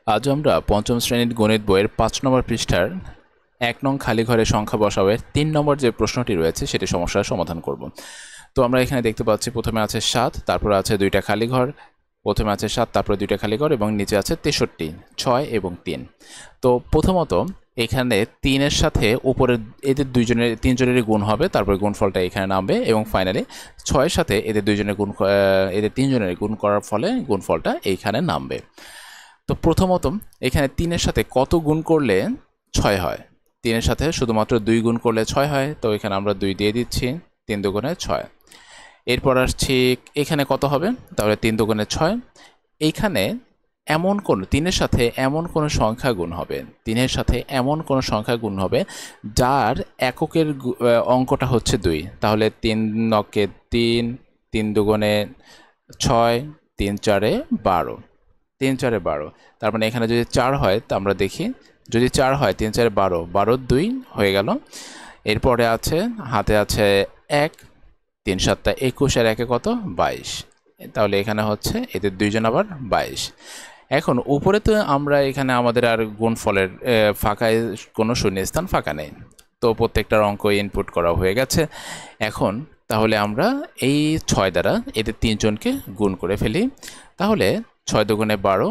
আজ আমরা পঞ্চম শ্রেণীর গণিত বইয়ের ৫ নম্বর পৃষ্ঠার ১ নং খালি ঘরে সংখ্যা বসাবে ৩ নম্বর যে প্রশ্নটি রয়েছে সেটি সমস্যার সমাধান করব। তো আমরা এখানে দেখতে পাচ্ছি প্রথমে আছে ৭, তারপরে আছে ২টা খালি ঘর, প্রথমে আছে ৭, তারপরে ২টা খালি ঘর এবং নিচে আছে ৬৩, ৬ এবং ৩। তো প্রথমত এখানে ৩-এর সাথে উপরের এদের তিনজনেরই গুণ হবে, তারপরে গুণফলটা এখানে নামবে এবং ফাইনালি ৬-এর সাথে এদের তিনজনের গুণ করার ফলে গুণফলটা এইখানে নামবে। তো প্রথমত এখানে ৩-এর সাথে কত গুণ করলে ৬ হয়? ৩-এর সাথে শুধুমাত্র ২ গুণ করলে ৬ হয়, তো এখানে আমরা ২ দিয়ে দিচ্ছি, ৩ দুগুণে ৬। এরপর আসছি এখানে কত হবে? তাহলে ৩ দুগুণে ৬। এইখানে এমন কোন ৩-এর সাথে এমন কোনো সংখ্যা গুণ হবে, ৩-এর সাথে এমন কোনো সংখ্যা গুণ হবে যার এককের অঙ্কটা হচ্ছে ২। তাহলে ৩ নকে ৩, ৩ দুগুণে ৬, ৩ চারে ১২, ৩ চারে ১২। তার মানে এখানে যদি ৪ হয় তা আমরা দেখি, যদি ৪ হয় ৩ চারে ১২, ১২ ২ হয়ে গেল। এরপরে আছে হাতে আছে ১, ৩ ৭টা ২১ আর ১-এ কত? ২২। তাহলে এখানে হচ্ছে এদের দুইজন আবার ২২। এখন উপরে তো আমরা এখানে আমাদের আর গুণফলের ফাঁকায় কোনো শূন্যস্থান ফাঁকা নেই, তো প্রত্যেকটার অঙ্ক ইনপুট করা হয়ে গেছে। এখন তাহলে আমরা এই ৬ দ্বারা এদের তিনজনকে গুণ করে ফেলি। তাহলে ৬ দুগুণে ১২,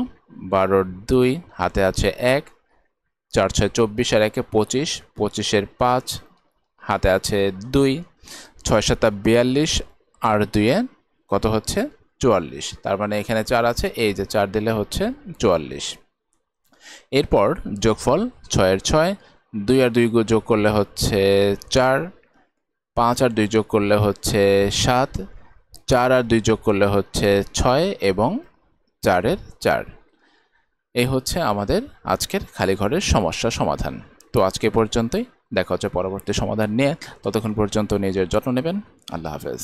১২ ২, হাতে আছে ১, ৪ ৬ ২৪ আর ১-এ ২৫, ২৫-এর ৫, হাতে আছে ২, ৬ ৭ ৪২ আর ২-এ কত হচ্ছে? ৪৪। তার মানে এখানে ৪ আছে, এই যে ৪ দিলে হচ্ছে ৪৪। এরপর যোগফল ৬-এর ৬, ২ আর ২ যোগ করলে হচ্ছে ৪, ৫ আর ২ যোগ করলে হচ্ছে ৭, ৪ আর ২ যোগ করলে হচ্ছে ৬ এবং ৪-এর ৪। এই হচ্ছে আমাদের আজকের খালি ঘরের সমস্যা সমাধান। তো আজকে পর্যন্তই, দেখা হচ্ছে পরবর্তী সমাধান নিয়ে। ততক্ষণ পর্যন্ত নিজের যত্ন নেবেন। আল্লাহ হাফেজ।